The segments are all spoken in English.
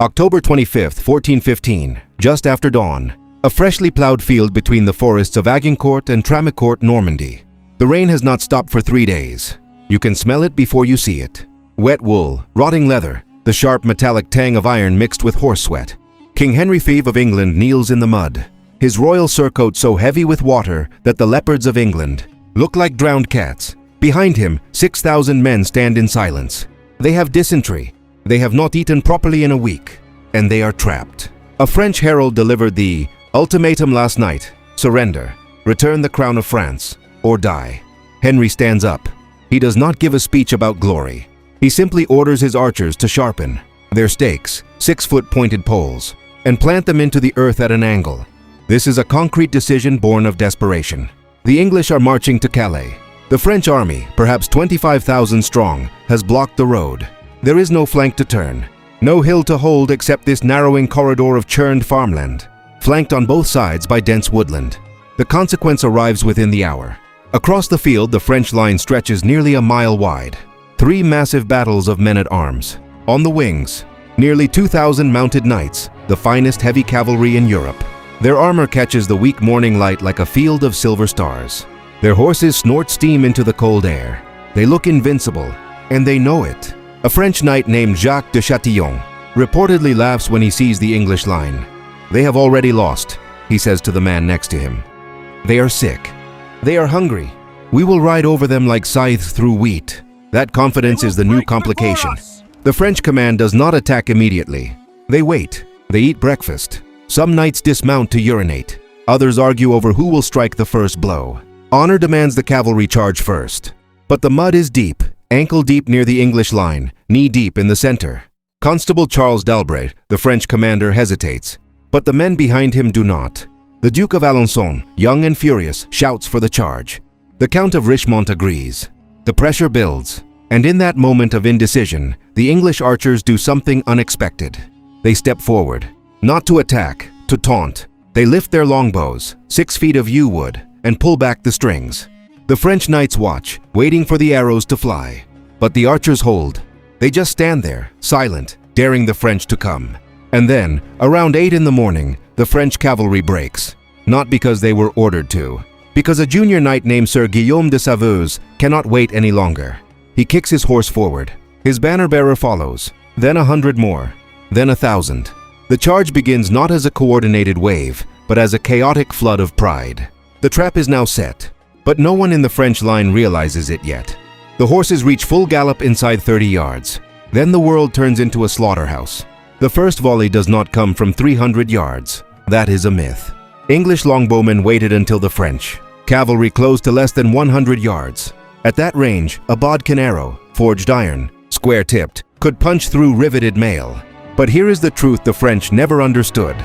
October 25th, 1415, just after dawn. A freshly plowed field between the forests of Agincourt and Tramicourt, Normandy. The rain has not stopped for 3 days. You can smell it before you see it. Wet wool, rotting leather, the sharp metallic tang of iron mixed with horse sweat. King Henry V of England kneels in the mud, his royal surcoat so heavy with water that the leopards of England look like drowned cats. Behind him, 6,000 men stand in silence. They have dysentery. They have not eaten properly in a week, and they are trapped. A French herald delivered the ultimatum last night: surrender, return the crown of France, or die. Henry stands up. He does not give a speech about glory. He simply orders his archers to sharpen their stakes, 6-foot pointed poles, and plant them into the earth at an angle. This is a concrete decision born of desperation. The English are marching to Calais. The French army, perhaps 25,000 strong, has blocked the road. There is no flank to turn, no hill to hold except this narrowing corridor of churned farmland, flanked on both sides by dense woodland. The consequence arrives within the hour. Across the field, the French line stretches nearly a mile wide. 3 massive battles of men-at-arms. On the wings, nearly 2,000 mounted knights, the finest heavy cavalry in Europe. Their armor catches the weak morning light like a field of silver stars. Their horses snort steam into the cold air. They look invincible, and they know it. A French knight named Jacques de Chatillon reportedly laughs when he sees the English line. "They have already lost," he says to the man next to him. "They are sick. They are hungry. We will ride over them like scythes through wheat." That confidence is the new complication. The French command does not attack immediately. They wait. They eat breakfast. Some knights dismount to urinate. Others argue over who will strike the first blow. Honor demands the cavalry charge first. But the mud is deep, ankle deep near the English line, knee deep in the center. Constable Charles d'Albret, the French commander, hesitates, but the men behind him do not. The Duke of Alençon, young and furious, shouts for the charge. The Count of Richemont agrees. The pressure builds, and in that moment of indecision, the English archers do something unexpected. They step forward, not to attack, to taunt. They lift their longbows, 6 feet of yew wood, and pull back the strings. The French knights watch, waiting for the arrows to fly. But the archers hold. They just stand there, silent, daring the French to come. And then, around 8 in the morning, the French cavalry breaks. Not because they were ordered to. Because a junior knight named Sir Guillaume de Saveuse cannot wait any longer. He kicks his horse forward. His banner-bearer follows. Then 100 more. Then 1,000. The charge begins not as a coordinated wave, but as a chaotic flood of pride. The trap is now set. But no one in the French line realizes it yet. The horses reach full gallop inside 30 yards. Then the world turns into a slaughterhouse. The first volley does not come from 300 yards. That is a myth. English longbowmen waited until the French cavalry closed to less than 100 yards. At that range, a bodkin arrow, forged iron, square-tipped, could punch through riveted mail. But here is the truth the French never understood.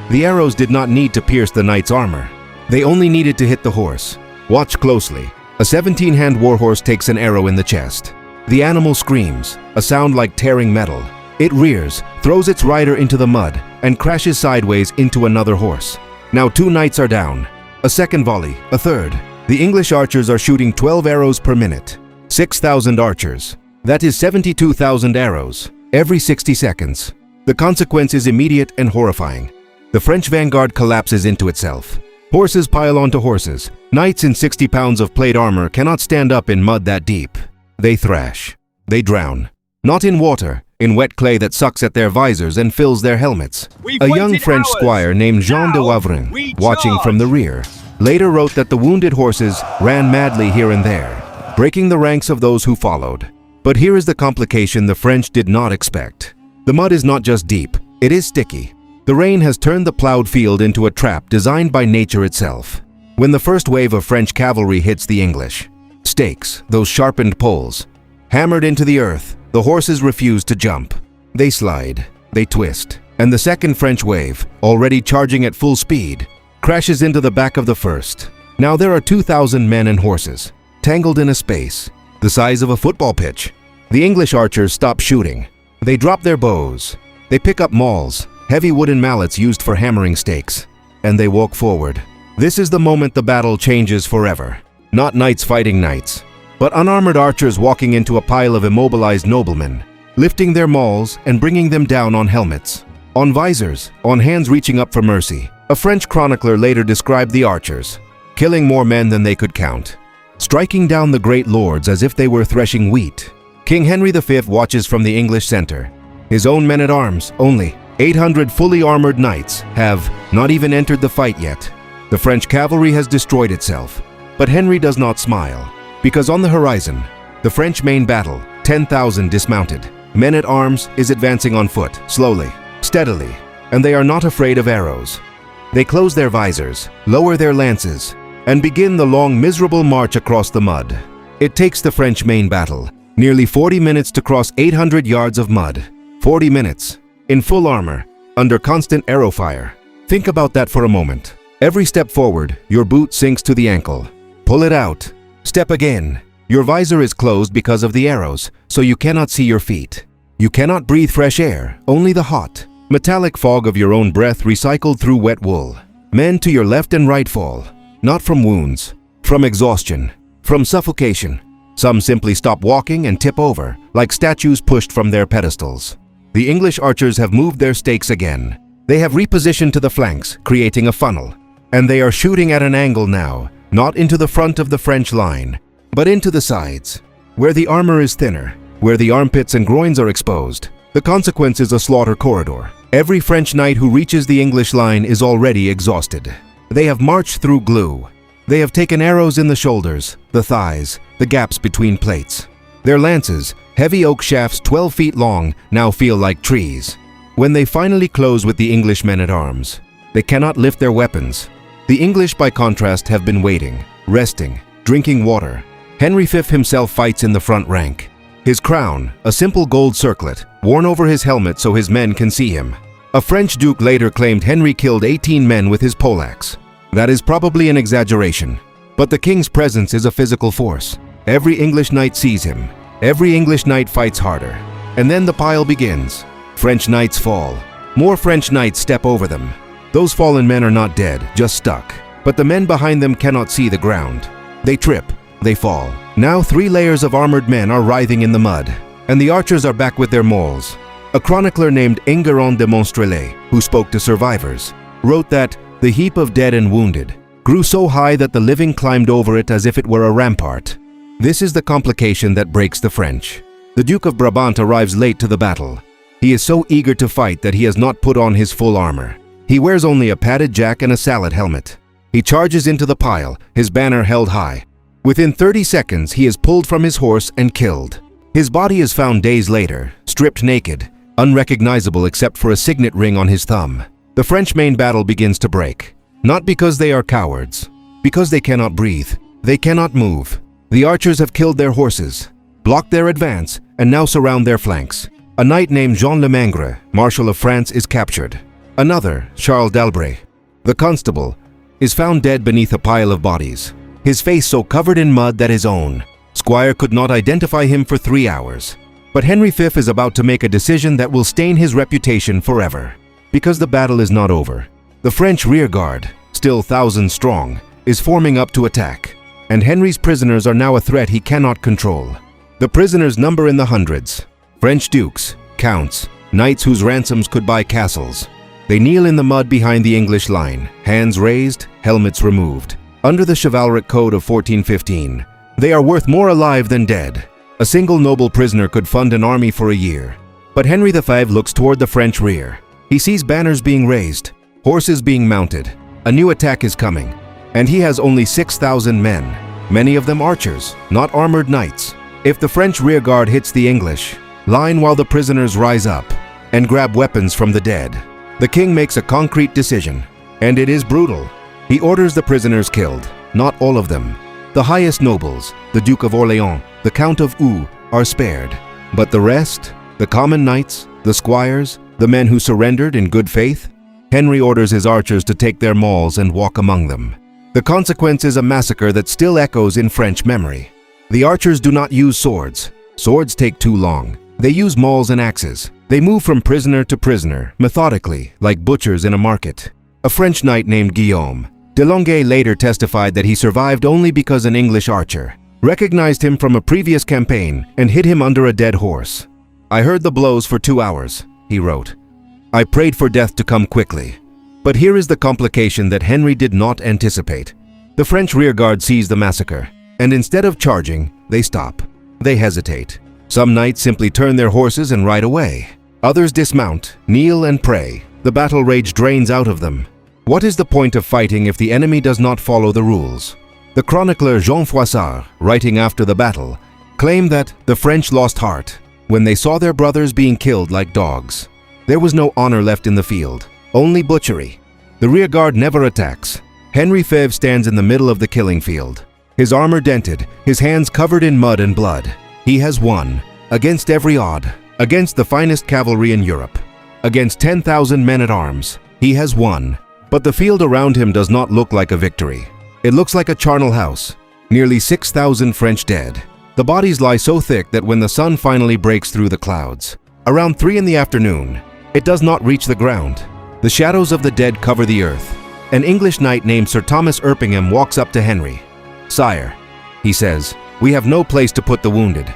The arrows did not need to pierce the knight's armor. They only needed to hit the horse. Watch closely. A 17-hand warhorse takes an arrow in the chest. The animal screams, a sound like tearing metal. It rears, throws its rider into the mud, and crashes sideways into another horse. Now 2 knights are down. A second volley, a third. The English archers are shooting 12 arrows per minute. 6,000 archers. That is 72,000 arrows, every 60 seconds. The consequence is immediate and horrifying. The French vanguard collapses into itself. Horses pile onto horses. Knights in 60 pounds of plate armor cannot stand up in mud that deep. They thrash. They drown. Not in water, in wet clay that sucks at their visors and fills their helmets. A young French squire named Jean de Wavrin, watching from the rear, later wrote that the wounded horses ran madly here and there, breaking the ranks of those who followed. But here is the complication the French did not expect. The mud is not just deep, it is sticky. The rain has turned the plowed field into a trap designed by nature itself. When the first wave of French cavalry hits the English, stakes, those sharpened poles, hammered into the earth, the horses refuse to jump. They slide, they twist, and the second French wave, already charging at full speed, crashes into the back of the first. Now there are 2,000 men and horses, tangled in a space, the size of a football pitch. The English archers stop shooting. They drop their bows. They pick up mauls, heavy wooden mallets used for hammering stakes, and they walk forward. This is the moment the battle changes forever. Not knights fighting knights, but unarmored archers walking into a pile of immobilized noblemen. lifting their mauls and bringing them down on helmets, on visors, on hands reaching up for mercy. A French chronicler later described the archers, killing more men than they could count, striking down the great lords as if they were threshing wheat. King Henry V watches from the English center. His own men-at-arms, only 800 fully armored knights, have not even entered the fight yet. The French cavalry has destroyed itself. But Henry does not smile, because on the horizon, the French main battle, 10,000 dismounted men-at-arms, is advancing on foot, slowly, steadily, and they are not afraid of arrows. They close their visors, lower their lances, and begin the long, miserable march across the mud. It takes the French main battle nearly 40 minutes to cross 800 yards of mud. 40 minutes, in full armor, under constant arrow fire. Think about that for a moment. Every step forward, your boot sinks to the ankle. Pull it out. Step again. Your visor is closed because of the arrows, so you cannot see your feet. You cannot breathe fresh air, only the hot, metallic fog of your own breath recycled through wet wool. Men to your left and right fall, not from wounds, from exhaustion, from suffocation. Some simply stop walking and tip over, like statues pushed from their pedestals. The English archers have moved their stakes again. They have repositioned to the flanks, creating a funnel. And they are shooting at an angle now, not into the front of the French line, but into the sides, where the armor is thinner, where the armpits and groins are exposed. The consequence is a slaughter corridor. Every French knight who reaches the English line is already exhausted. They have marched through glue. They have taken arrows in the shoulders, the thighs, the gaps between plates. Their lances, heavy oak shafts 12 feet long, now feel like trees. When they finally close with the English men-at-arms, they cannot lift their weapons. The English, by contrast, have been waiting, resting, drinking water. Henry V himself fights in the front rank. His crown, a simple gold circlet, worn over his helmet so his men can see him. A French duke later claimed Henry killed 18 men with his poleaxe. That is probably an exaggeration, but the king's presence is a physical force. Every English knight sees him. Every English knight fights harder. And then the pile begins. French knights fall. More French knights step over them. Those fallen men are not dead, just stuck. But the men behind them cannot see the ground. They trip. They fall. Now 3 layers of armored men are writhing in the mud, and the archers are back with their mauls. A chronicler named Agincourt de Monstrelet, who spoke to survivors, wrote that the heap of dead and wounded grew so high that the living climbed over it as if it were a rampart. This is the complication that breaks the French. The Duke of Brabant arrives late to the battle. He is so eager to fight that he has not put on his full armor. He wears only a padded jack and a sallet helmet. He charges into the pile, his banner held high. Within 30 seconds, he is pulled from his horse and killed. His body is found days later, stripped naked, unrecognizable except for a signet ring on his thumb. The French main battle begins to break. Not because they are cowards, because they cannot breathe. They cannot move. The archers have killed their horses, blocked their advance, and now surround their flanks. A knight named Jean Le Mangre, Marshal of France, is captured. Another, Charles d'Albret, the constable, is found dead beneath a pile of bodies, his face so covered in mud that his own squire could not identify him for 3 hours. But Henry V is about to make a decision that will stain his reputation forever. Because the battle is not over. The French rearguard, still thousands strong, is forming up to attack, and Henry's prisoners are now a threat he cannot control. The prisoners number in the hundreds. French dukes, counts, knights whose ransoms could buy castles. They kneel in the mud behind the English line, hands raised, helmets removed. Under the chivalric code of 1415, they are worth more alive than dead. A single noble prisoner could fund an army for a year. But Henry V looks toward the French rear. He sees banners being raised, horses being mounted. A new attack is coming, and he has only 6,000 men, many of them archers, not armored knights. If the French rearguard hits the English line while the prisoners rise up and grab weapons from the dead, the king makes a concrete decision, and it is brutal. He orders the prisoners killed, not all of them. The highest nobles, the Duke of Orléans, the Count of Eu, are spared. But the rest, the common knights, the squires, the men who surrendered in good faith, Henry orders his archers to take their mauls and walk among them. The consequence is a massacre that still echoes in French memory. The archers do not use swords. Swords take too long. They use mauls and axes. They move from prisoner to prisoner, methodically, like butchers in a market. A French knight named Guillaume de Longbow later testified that he survived only because an English archer recognized him from a previous campaign and hid him under a dead horse. "I heard the blows for 2 hours," he wrote. "I prayed for death to come quickly." But here is the complication that Henry did not anticipate. The French rearguard sees the massacre, and instead of charging, they stop. They hesitate. Some knights simply turn their horses and ride away. Others dismount, kneel and pray. The battle rage drains out of them. What is the point of fighting if the enemy does not follow the rules? The chronicler Jean Froissart, writing after the battle, claimed that the French lost heart when they saw their brothers being killed like dogs. There was no honor left in the field, only butchery. The rearguard never attacks. Henry Fèvre stands in the middle of the killing field, his armor dented, his hands covered in mud and blood. He has won, against every odd, against the finest cavalry in Europe, against 10,000 men-at-arms. He has won, but the field around him does not look like a victory. It looks like a charnel house, nearly 6,000 French dead. The bodies lie so thick that when the sun finally breaks through the clouds, around 3 in the afternoon, it does not reach the ground. The shadows of the dead cover the earth. An English knight named Sir Thomas Erpingham walks up to Henry. "Sire," he says, "we have no place to put the wounded."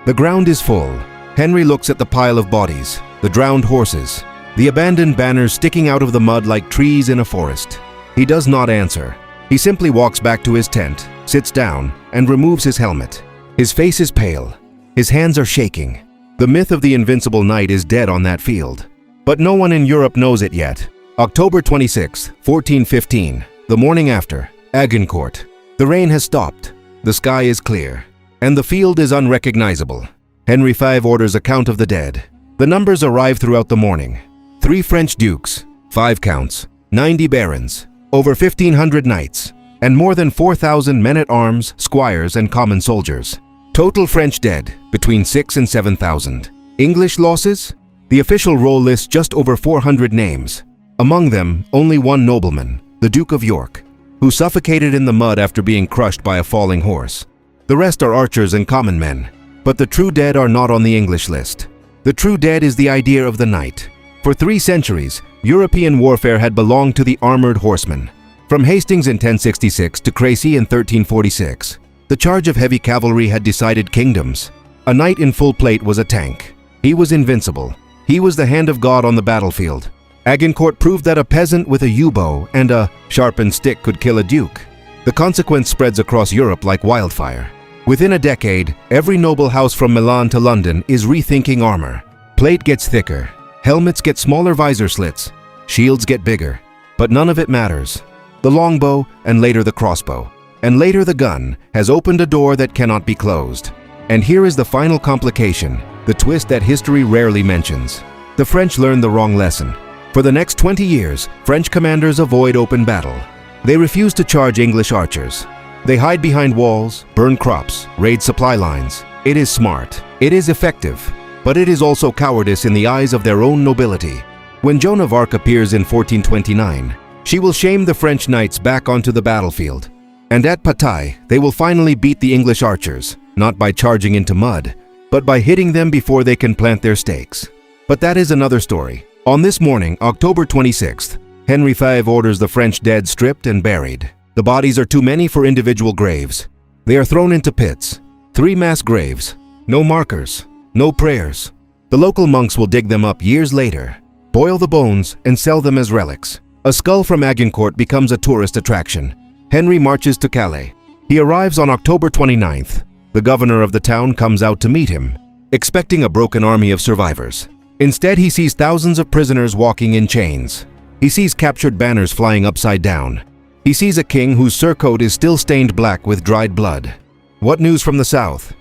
The ground is full. Henry looks at the pile of bodies, the drowned horses, the abandoned banners sticking out of the mud like trees in a forest. He does not answer. He simply walks back to his tent, sits down, and removes his helmet. His face is pale. His hands are shaking. The myth of the invincible knight is dead on that field. But no one in Europe knows it yet. October 26, 1415, the morning after, Agincourt. The rain has stopped. The sky is clear. And the field is unrecognizable. Henry Fèvre orders a count of the dead. The numbers arrive throughout the morning. 3 French dukes, 5 counts, 90 barons, over 1,500 knights, and more than 4,000 men-at-arms, squires, and common soldiers. Total French dead, between 6 and 7,000. English losses? The official roll lists just over 400 names. Among them, only one nobleman, the Duke of York, who suffocated in the mud after being crushed by a falling horse. The rest are archers and common men. But the true dead are not on the English list. The true dead is the idea of the knight. For 3 centuries, European warfare had belonged to the armored horseman. From Hastings in 1066 to Crécy in 1346, the charge of heavy cavalry had decided kingdoms. A knight in full plate was a tank. He was invincible. He was the hand of God on the battlefield. Agincourt proved that a peasant with a yew-bow and a sharpened stick could kill a duke. The consequence spreads across Europe like wildfire. Within a decade, every noble house from Milan to London is rethinking armor. Plate gets thicker, helmets get smaller visor slits, shields get bigger, but none of it matters. The longbow, and later the crossbow, and later the gun, has opened a door that cannot be closed. And here is the final complication, the twist that history rarely mentions. The French learned the wrong lesson. For the next 20 years, French commanders avoid open battle. They refuse to charge English archers. They hide behind walls, burn crops, raid supply lines. It is smart. It is effective. But it is also cowardice in the eyes of their own nobility. When Joan of Arc appears in 1429, she will shame the French knights back onto the battlefield. And at Patay, they will finally beat the English archers, not by charging into mud, but by hitting them before they can plant their stakes. But that is another story. On this morning, October 26th, Henry Fèvre orders the French dead stripped and buried. The bodies are too many for individual graves. They are thrown into pits. 3 mass graves. No markers. No prayers. The local monks will dig them up years later, boil the bones, and sell them as relics. A skull from Agincourt becomes a tourist attraction. Henry marches to Calais. He arrives on October 29th. The governor of the town comes out to meet him, expecting a broken army of survivors. Instead, he sees thousands of prisoners walking in chains. He sees captured banners flying upside down. He sees a king whose surcoat is still stained black with dried blood. "What news from the south?"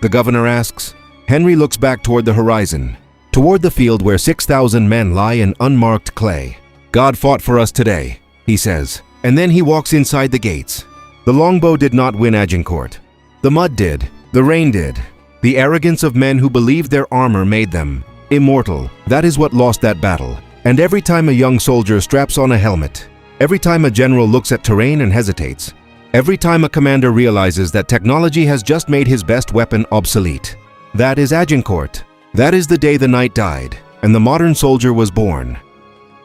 the governor asks. Henry looks back toward the horizon, toward the field where 6,000 men lie in unmarked clay. "God fought for us today," he says, and then he walks inside the gates. The longbow did not win Agincourt. The mud did. The rain did. The arrogance of men who believed their armor made them immortal. That is what lost that battle. And every time a young soldier straps on a helmet, every time a general looks at terrain and hesitates, every time a commander realizes that technology has just made his best weapon obsolete, that is Agincourt. That is the day the knight died, and the modern soldier was born.